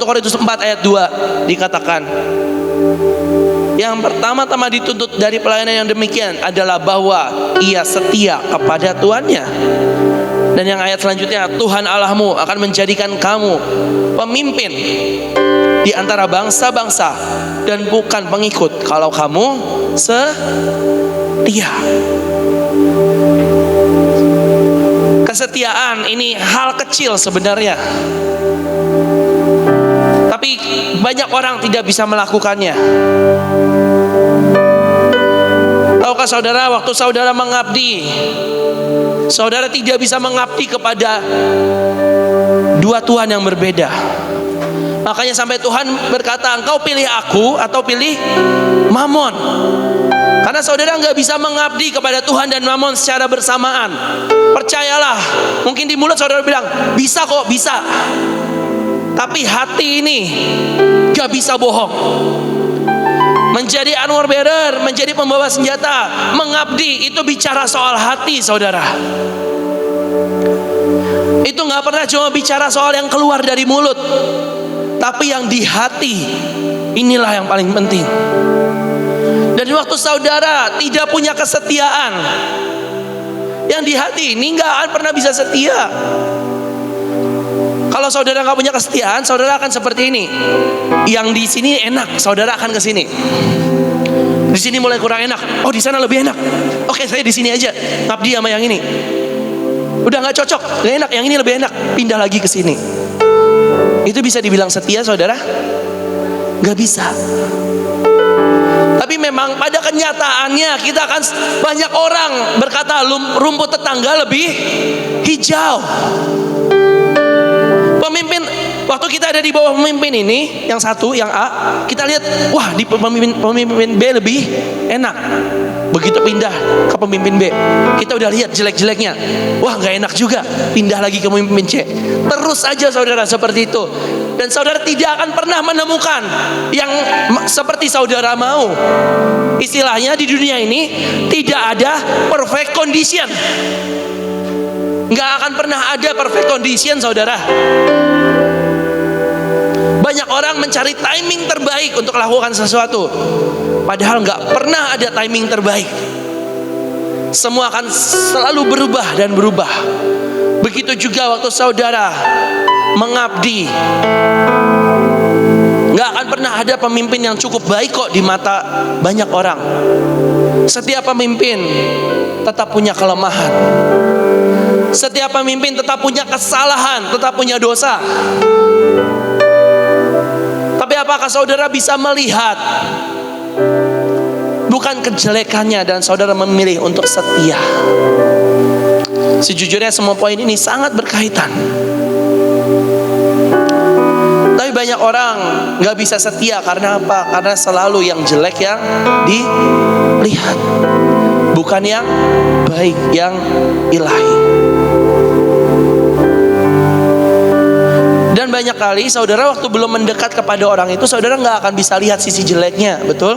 Korintus 4 ayat 2 dikatakan, yang pertama-tama dituntut dari pelayanan yang demikian adalah bahwa ia setia kepada tuannya. Dan yang ayat selanjutnya, Tuhan Allahmu akan menjadikan kamu pemimpin di antara bangsa-bangsa dan bukan pengikut kalau kamu setia. Kesetiaan ini hal kecil sebenarnya, tapi banyak orang tidak bisa melakukannya. Tahukah saudara, waktu saudara mengabdi, saudara tidak bisa mengabdi kepada dua Tuhan yang berbeda. Makanya sampai Tuhan berkata, engkau pilih aku atau pilih Mamon. Karena saudara nggak bisa mengabdi kepada Tuhan dan Mamon secara bersamaan. Percayalah, mungkin di mulut saudara bilang, bisa kok, bisa. Tapi hati ini gak bisa bohong. Menjadi armor bearer, menjadi pembawa senjata, mengabdi, itu bicara soal hati saudara. Itu gak pernah cuma bicara soal yang keluar dari mulut, tapi yang di hati, inilah yang paling penting. Dan waktu saudara tidak punya kesetiaan, yang di hati ini gak akan pernah bisa setia. Kalau saudara nggak punya kesetiaan, saudara akan seperti ini. Yang di sini enak, saudara akan ke sini. Di sini mulai kurang enak. Oh, di sana lebih enak. Oke, saya di sini aja. Ngabdi sama yang ini. Udah nggak cocok, nggak enak. Yang ini lebih enak. Pindah lagi ke sini. Itu bisa dibilang setia, saudara? Nggak bisa. Tapi memang pada kenyataannya kita akan banyak orang berkata rumput tetangga lebih hijau. Pemimpin, waktu kita ada di bawah pemimpin ini, yang satu, yang A, kita lihat, wah di pemimpin B lebih enak. Begitu pindah ke pemimpin B, kita udah lihat jelek-jeleknya, wah nggak enak juga, pindah lagi ke pemimpin C. Terus aja saudara seperti itu. Dan saudara tidak akan pernah menemukan yang seperti saudara mau. Istilahnya di dunia ini tidak ada perfect condition. Nggak akan pernah ada perfect condition saudara. Banyak orang mencari timing terbaik untuk melakukan sesuatu, padahal nggak pernah ada timing terbaik. Semua akan selalu berubah dan berubah. Begitu juga waktu saudara mengabdi, nggak akan pernah ada pemimpin yang cukup baik kok di mata banyak orang. Setiap pemimpin tetap punya kelemahan. Setiap pemimpin tetap punya kesalahan, tetap punya dosa. Tapi apakah saudara bisa melihat bukan kejelekannya dan saudara memilih untuk setia? Sejujurnya semua poin ini sangat berkaitan. Tapi banyak orang gak bisa setia karena apa? Karena selalu yang jelek yang dilihat, bukan yang baik, yang ilahi. Dan banyak kali saudara waktu belum mendekat kepada orang itu, saudara gak akan bisa lihat sisi jeleknya. Betul?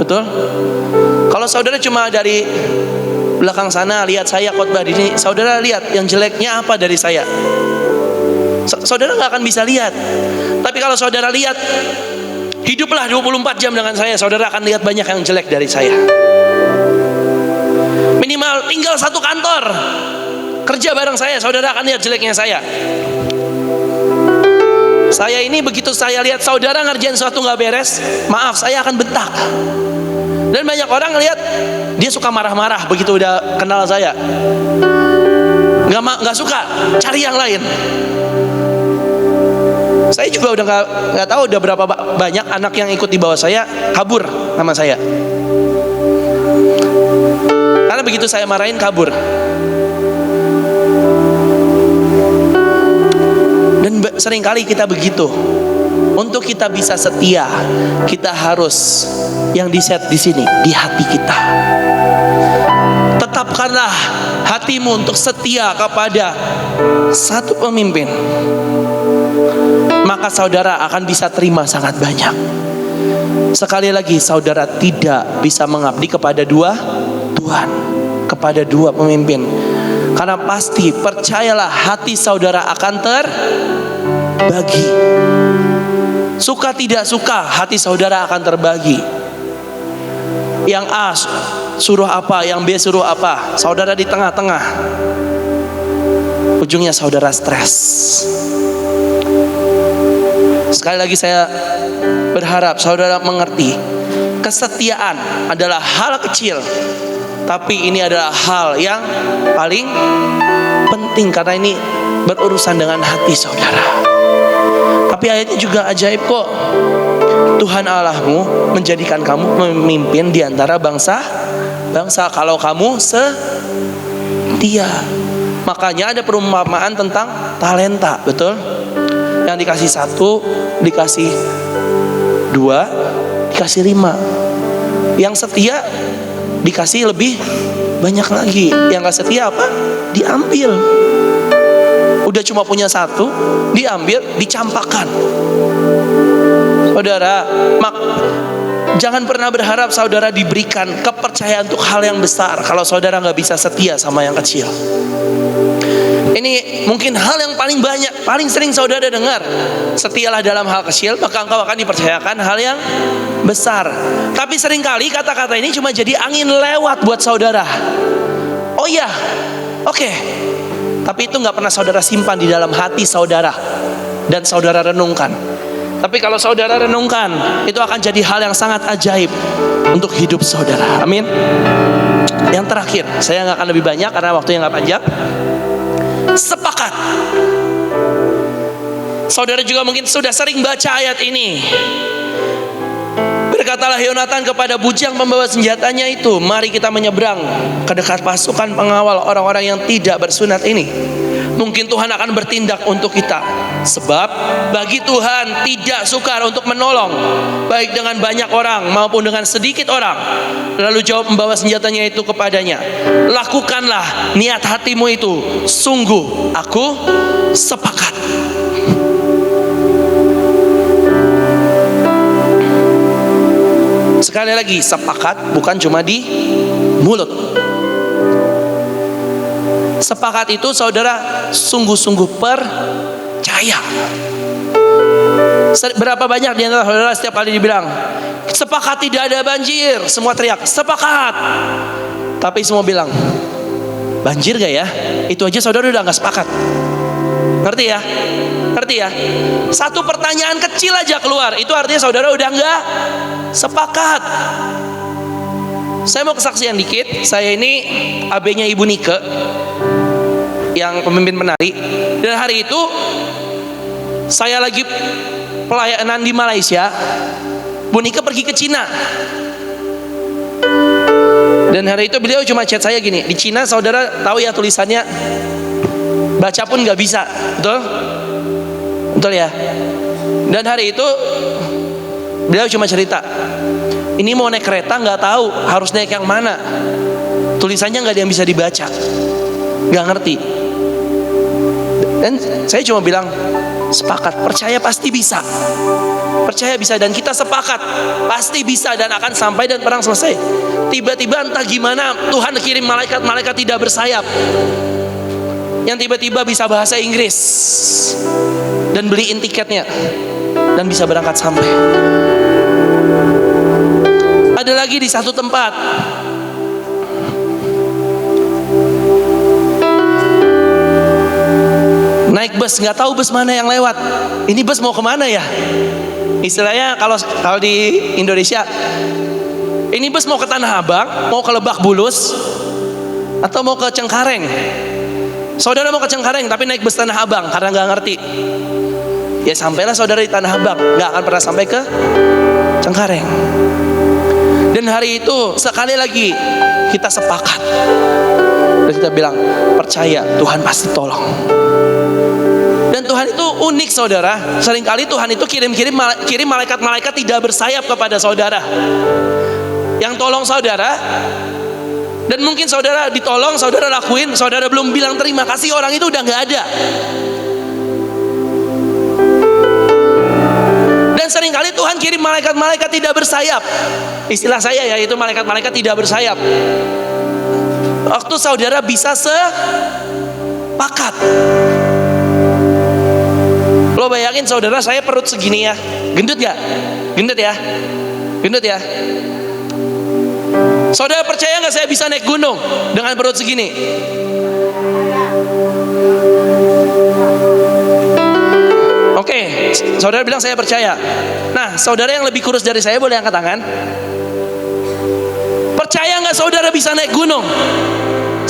Betul? Kalau saudara cuma dari belakang sana lihat saya khotbah di sini, saudara lihat yang jeleknya apa dari saya, saudara gak akan bisa lihat. Tapi kalau saudara lihat, hiduplah 24 jam dengan saya, saudara akan lihat banyak yang jelek dari saya. Minimal tinggal satu kantor, kerja bareng saya, saudara akan lihat jeleknya saya. Saya ini begitu saya lihat saudara ngerjain sesuatu gak beres, maaf, saya akan bentak. Dan banyak orang lihat dia suka marah-marah begitu udah kenal saya, gak suka, cari yang lain. Saya juga udah nggak tahu udah berapa banyak anak yang ikut di bawah saya kabur sama saya. Karena begitu saya marahin kabur. Dan seringkali kita begitu. Untuk kita bisa setia, kita harus yang di-set di sini, di hati kita. Tetapkanlah hatimu untuk setia kepada satu pemimpin, maka saudara akan bisa terima sangat banyak. Sekali lagi, saudara tidak bisa mengabdi kepada dua Tuhan, kepada dua pemimpin. Karena pasti, percayalah, hati saudara akan bagi. Suka tidak suka, hati saudara akan terbagi. Yang A suruh apa, yang B suruh apa, saudara di tengah-tengah. Ujungnya saudara stres. Sekali lagi saya berharap saudara mengerti, kesetiaan adalah hal kecil, tapi ini adalah hal yang paling penting karena ini berurusan dengan hati saudara. Tapi ayatnya juga ajaib kok. Tuhan Allahmu menjadikan kamu memimpin di antara bangsa kalau kamu setia. Makanya ada perumpamaan tentang talenta, betul? Yang dikasih 1, dikasih 2, dikasih 5. Yang setia dikasih lebih banyak lagi. Yang gak setia apa? Diambil. Udah cuma punya 1, diambil, dicampakkan. Saudara, jangan pernah berharap saudara diberikan kepercayaan untuk hal yang besar kalau saudara gak bisa setia sama yang kecil. Ini mungkin hal yang paling sering saudara dengar. Setialah dalam hal kecil, maka engkau akan dipercayakan hal yang besar. Tapi seringkali kata-kata ini cuma jadi angin lewat buat saudara. Oh iya, oke. Tapi itu gak pernah saudara simpan di dalam hati saudara dan saudara renungkan. Tapi kalau saudara renungkan, itu akan jadi hal yang sangat ajaib untuk hidup saudara. Amin. Yang terakhir, saya gak akan lebih banyak karena waktunya gak panjang. Sepakat. Saudara juga mungkin sudah sering baca ayat ini. Berkatalah Yonatan kepada bujang pembawa senjatanya itu, mari kita menyeberang ke dekat pasukan pengawal orang-orang yang tidak bersunat ini. Mungkin Tuhan akan bertindak untuk kita. Sebab bagi Tuhan tidak sukar untuk menolong, baik dengan banyak orang maupun dengan sedikit orang. Lalu jawab pembawa senjatanya itu kepadanya, lakukanlah niat hatimu itu, sungguh aku sepakat. Sekali lagi, sepakat bukan cuma di mulut. Sepakat itu saudara sungguh-sungguh percaya. Berapa banyak di antara saudara setiap kali dibilang sepakat tidak ada banjir, semua teriak sepakat. Tapi semua bilang banjir gak ya? Itu aja saudara udah gak sepakat. Ngerti ya? Ngerti ya? Satu pertanyaan kecil aja keluar, itu artinya saudara udah gak sepakat. Saya mau kesaksian dikit. Saya ini AB-nya Ibu Nike yang pemimpin penari. Dan hari itu saya lagi pelayanan di Malaysia. Bu Nike pergi ke Cina. Dan hari itu beliau cuma chat saya gini, di Cina saudara tahu ya tulisannya baca pun gak bisa. Betul? Betul ya? Dan hari itu beliau cuma cerita, ini mau naik kereta gak tahu harus naik yang mana. Tulisannya gak ada yang bisa dibaca, gak ngerti. Dan saya cuma bilang sepakat, percaya pasti bisa. Percaya bisa, dan kita sepakat pasti bisa dan akan sampai dan perang selesai. Tiba-tiba entah gimana Tuhan kirim malaikat tidak bersayap yang tiba-tiba bisa bahasa Inggris dan beliin tiketnya dan bisa berangkat sampai. Ada lagi di satu tempat, naik bus, nggak tahu bus mana yang lewat. Ini bus mau kemana ya? Istilahnya kalau di Indonesia, ini bus mau ke Tanah Abang, mau ke Lebak Bulus, atau mau ke Cengkareng. Saudara mau ke Cengkareng tapi naik bus Tanah Abang karena nggak ngerti. Ya sampailah saudara di Tanah Abang, nggak akan pernah sampai ke Cengkareng. Dan hari itu sekali lagi kita sepakat dan kita bilang percaya Tuhan pasti tolong. Dan Tuhan itu unik saudara. Seringkali Tuhan itu kirim malaikat-malaikat tidak bersayap kepada saudara, yang tolong saudara. Dan mungkin saudara ditolong, saudara lakuin, saudara belum bilang terima kasih, orang itu udah gak ada. Dan seringkali Tuhan kirim malaikat-malaikat tidak bersayap. Istilah saya ya, itu malaikat-malaikat tidak bersayap. Waktu saudara bisa sepakat. Lo bayangin saudara, saya perut segini ya. Gendut gak? Gendut ya? Gendut ya? Saudara percaya gak saya bisa naik gunung dengan perut segini? Oke, saudara bilang saya percaya. Nah, saudara yang lebih kurus dari saya boleh angkat tangan. Percaya gak saudara bisa naik gunung?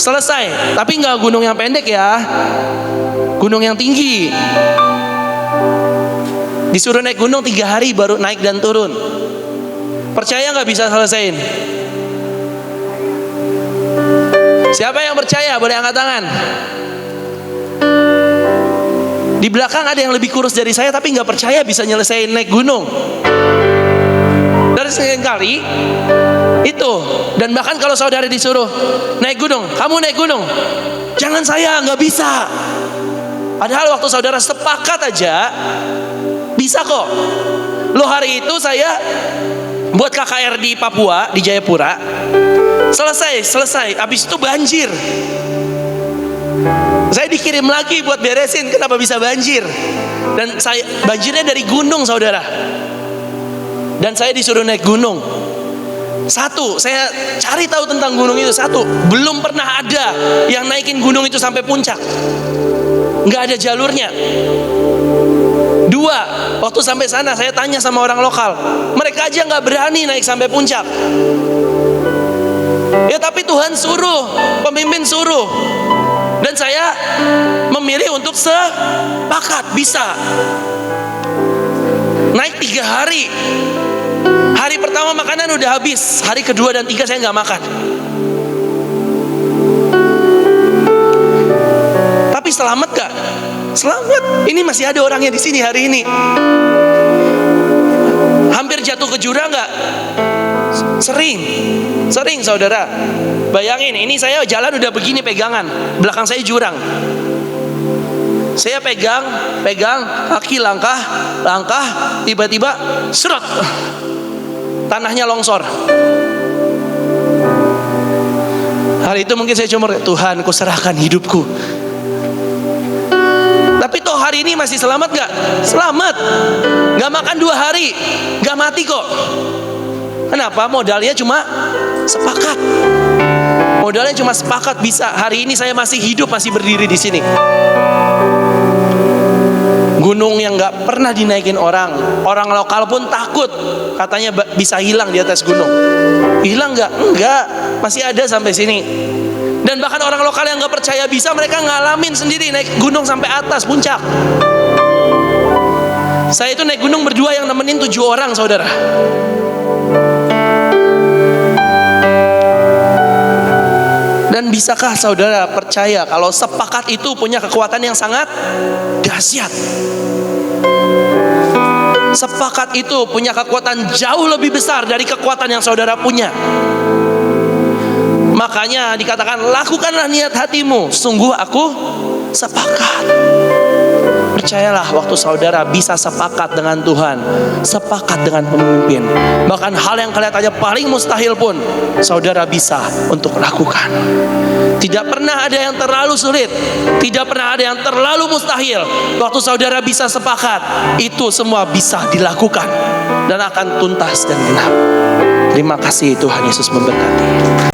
Selesai. Tapi gak gunung yang pendek ya, gunung yang tinggi. Disuruh naik gunung 3 hari baru naik dan turun. Percaya gak bisa selesaiin? Siapa yang percaya boleh angkat tangan. Di belakang ada yang lebih kurus dari saya tapi gak percaya bisa nyelesain naik gunung. Dari seringkali itu. Dan bahkan kalau saudara disuruh naik gunung, kamu naik gunung, jangan saya, gak bisa. Padahal waktu saudara sepakat aja bisa kok. Loh, hari itu saya buat KKR di Papua, di Jayapura. Selesai. Habis itu banjir. Saya dikirim lagi buat beresin, kenapa bisa banjir? Dan saya banjirnya dari gunung saudara. Dan saya disuruh naik gunung. Satu, saya cari tahu tentang gunung itu. Satu, belum pernah ada yang naikin gunung itu sampai puncak. Nggak ada jalurnya. Dua, waktu sampai sana saya tanya sama orang lokal, mereka aja nggak berani naik sampai puncak. Ya tapi Tuhan suruh, pemimpin suruh. Dan saya memilih untuk sepakat bisa. Naik 3 hari. Hari pertama makanan udah habis. Hari kedua dan 3 saya nggak makan. Tapi selamat gak? Selamat. Ini masih ada orangnya di sini hari ini. Hampir jatuh ke jurang gak? Sering saudara. Bayangin, ini saya jalan udah begini pegangan, belakang saya jurang. Saya pegang kaki langkah, tiba-tiba serot, tanahnya longsor. Hari itu mungkin saya cuma, Tuhan, ku serahkan hidupku. Tapi toh hari ini masih selamat gak? Selamat. Gak makan 2 hari, gak mati kok. Kenapa? Modalnya cuma sepakat. Modalnya cuma sepakat bisa. Hari ini saya masih hidup, masih berdiri di sini. Gunung yang nggak pernah dinaikin orang lokal pun takut, katanya bisa hilang di atas gunung. Hilang nggak? Enggak, masih ada sampai sini. Dan bahkan orang lokal yang nggak percaya bisa, mereka ngalamin sendiri naik gunung sampai atas puncak. Saya itu naik gunung berdua, yang nemenin 7 orang saudara. Dan bisakah saudara percaya kalau sepakat itu punya kekuatan yang sangat dahsyat? Sepakat itu punya kekuatan jauh lebih besar dari kekuatan yang saudara punya. Makanya dikatakan, lakukanlah niat hatimu, sungguh aku sepakat. Percayalah, waktu saudara bisa sepakat dengan Tuhan, sepakat dengan pemimpin, bahkan hal yang kelihatannya paling mustahil pun saudara bisa untuk lakukan. Tidak pernah ada yang terlalu sulit, tidak pernah ada yang terlalu mustahil. Waktu saudara bisa sepakat, itu semua bisa dilakukan dan akan tuntas dan genap. Terima kasih, Tuhan Yesus memberkati.